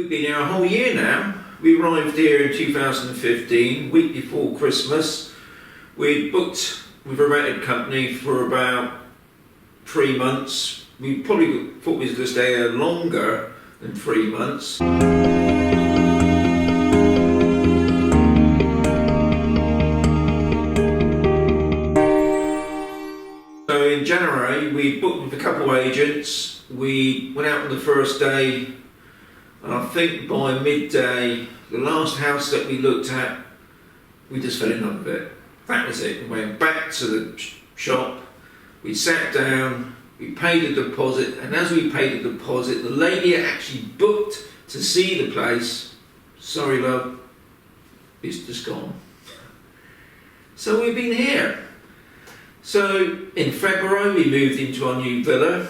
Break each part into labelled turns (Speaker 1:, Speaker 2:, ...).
Speaker 1: We've been here a whole year now. We arrived here in 2015, week before Christmas. We booked with a rented company for about 3 months. We probably thought we was going to stay here longer than 3 months. So in January we booked with a couple of agents. We went out on the first day, and I think by midday, the last house that we looked at, we just fell in love with it. That was it. We went back to the shop, we sat down, we paid the deposit, and as we paid the deposit, the lady actually booked to see the place. Sorry love, it's just gone. So we've been here. So in February we moved into our new villa.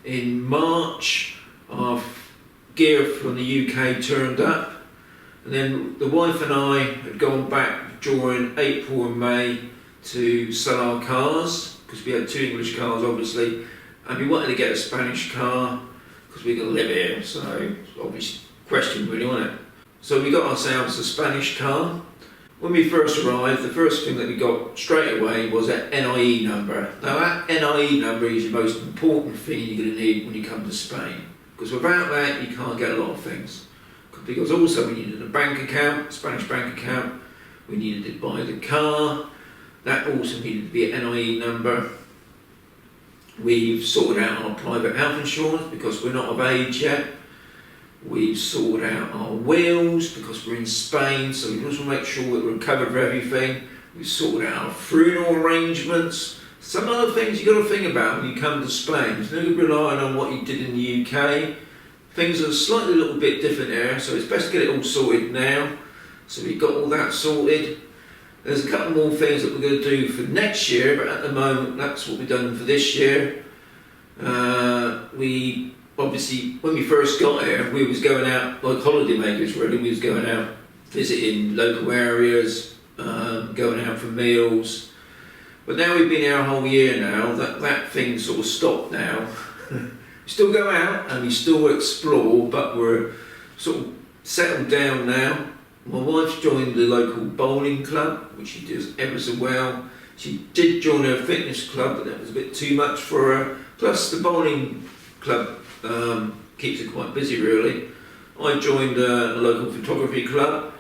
Speaker 1: In March our gear from the UK turned up, and then the wife and I had gone back during April and May to sell our cars, because we had 2 English cars obviously, and we wanted to get a Spanish car because we're going to live here, so obviously question really, wasn't it? So we got ourselves a Spanish car. When we first arrived, the first thing that we got straight away was that NIE number. Now that NIE number is the most important thing you're going to need when you come to Spain, because without that you can't get a lot of things. Because also we needed a bank account, a Spanish bank account, we needed to buy the car, that also needed to be an NIE number. We've sorted out our private health insurance because we're not of age yet. We've sorted out our wills because we're in Spain, so we also make sure that we're covered for everything. We've sorted out our funeral arrangements. Some other things you've got to think about when you come to Spain. There's no relying on what you did in the UK. Things are slightly a little bit different here, so it's best to get it all sorted now. So we've got all that sorted. There's a couple more things that we're going to do for next year, but at the moment that's what we've done for this year. We obviously, when we first got here, we was going out like holiday makers really. We was going out visiting local areas, going out for meals. But now we've been here a whole year now, that thing sort of stopped now. We still go out and we still explore, but we're sort of settled down now. My wife's joined the local bowling club, which she does ever so well. She did join her fitness club, but that was a bit too much for her. Plus the bowling club keeps her quite busy really. I joined a local photography club.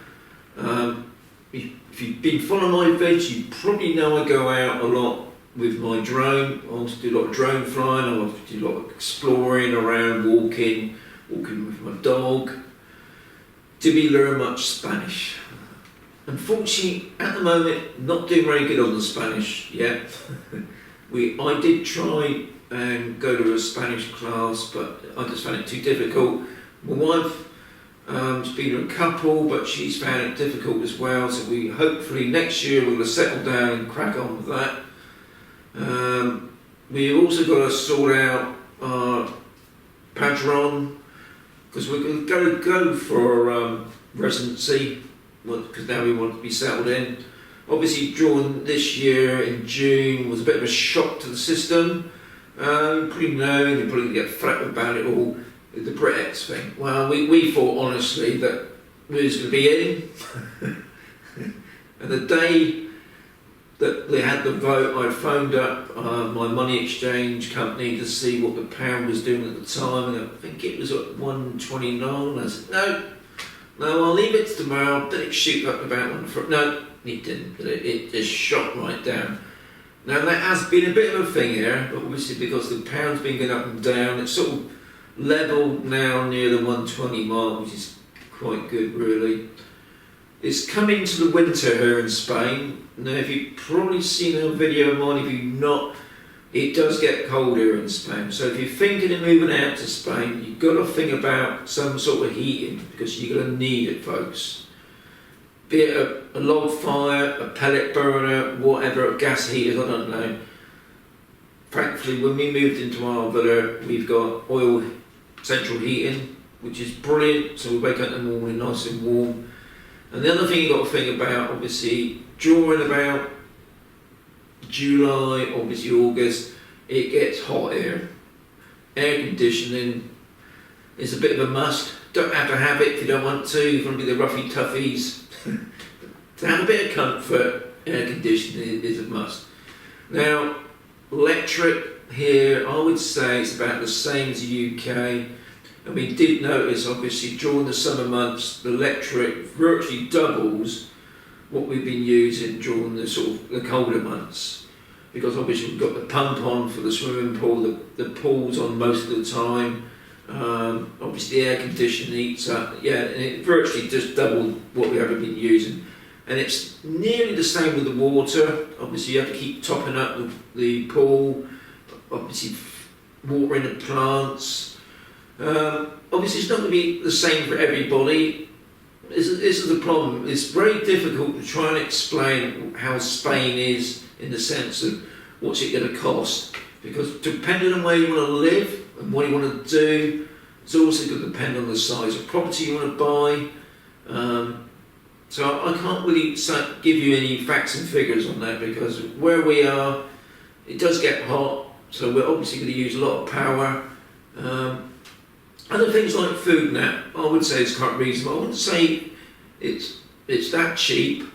Speaker 1: If you've been following my vids, you probably know I go out a lot with my drone. I also do a lot of drone flying, I also do a lot of exploring around, walking with my dog. Did we learn much Spanish? Unfortunately, at the moment, not doing very good on the Spanish yet. I did try and go to a Spanish class, but I just found it too difficult. My wife has been a couple, but she's found it difficult as well, so we hopefully next year we're going to settle down and crack on with that. We've also got to sort out our Mazarrón, because we're going to go for residency, because now we want to be settled in. Obviously during this year in June was a bit of a shock to the system. You probably know, and you're probably going to get fret about it all, the Brexit thing. Well, we thought honestly that we was going to be in. And the day that they had the vote, I phoned up my money exchange company to see what the pound was doing at the time, and I think it was at 129. I said, no, I'll leave it to tomorrow. Did it shoot up about 1? No, it didn't. It just shot right down. Now that has been a bit of a thing here, but obviously because the pound's been going up and down, it's sort of level now near the 120 mark, which is quite good really. It's coming to the winter here in Spain. Now if you've probably seen a video of mine, if you've not, it does get cold here in Spain. So if you're thinking of moving out to Spain, you've got to think about some sort of heating, because you're going to need it folks. Be it a log fire, a pellet burner, whatever, gas heaters, I don't know. Thankfully when we moved into our villa, we've got oil central heating, which is brilliant, so we wake up in the morning nice and warm. And the other thing you've got to think about, obviously, during about July, obviously August, it gets hot here. Air conditioning is a bit of a must, don't have to have it if you don't want to. You want to be the roughy toughies. To have a bit of comfort, air conditioning is a must. Now, electric here, I would say it's about the same as the UK. And we did notice, obviously, during the summer months, the electric virtually doubles what we've been using during the sort of the colder months. Because obviously we've got the pump on for the swimming pool, the pool's on most of the time. Obviously the air conditioning heats up, yeah, and it virtually just doubled what we ever been using. And it's nearly the same with the water. Obviously you have to keep topping up the pool, obviously watering the plants. Obviously it's not going to be the same for everybody. This is the problem. It's very difficult to try and explain how Spain is in the sense of what's it going to cost, because depending on where you want to live and what you want to do, it's also going to depend on the size of property you want to buy. So I can't really give you any facts and figures on that, because where we are, it does get hot, so we're obviously going to use a lot of power. Other things like food now, I would say it's quite reasonable. I wouldn't say it's that cheap,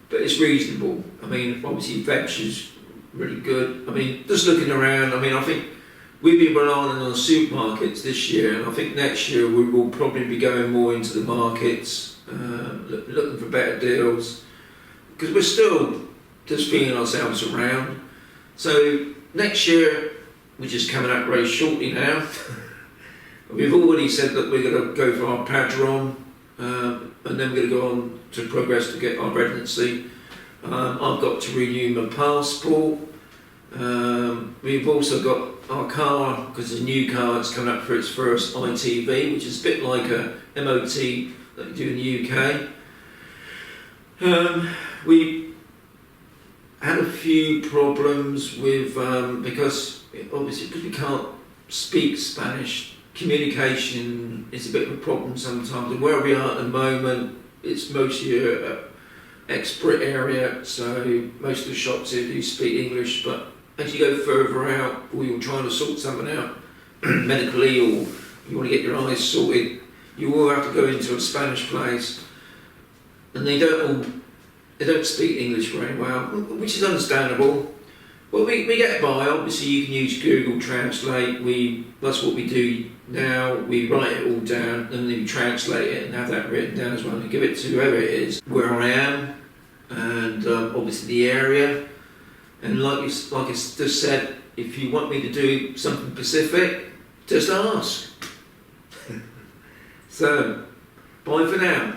Speaker 1: but it's reasonable. I mean, obviously veg is really good. I mean, just looking around, I mean, I think we've been relying on supermarkets this year, and I think next year we will probably be going more into the markets, looking for better deals, because we're still just feeling ourselves around. So next year, which is coming up very shortly now, we've already said that we're going to go for our Mazarrón, and then we're going to go on to progress to get our residency. I've got to renew my passport. We've also got our car, because the new car that's coming up for its first ITV, which is a bit like a MOT that you do in the UK. We had a few problems with, because we can't speak Spanish, communication is a bit of a problem sometimes, and where we are at the moment, it's mostly an Expat area, so most of the shops here do speak English, but as you go further out, or you're trying to sort something out medically, or you want to get your eyes sorted, you will have to go into a Spanish place, and they don't speak English very well, which is understandable. Well, we get by. Obviously you can use Google Translate. That's what we do now. We write it all down and then we translate it and have that written down as well and give it to whoever it is, where I am, and obviously the area. And like I just said, if you want me to do something specific, just ask. So, bye for now.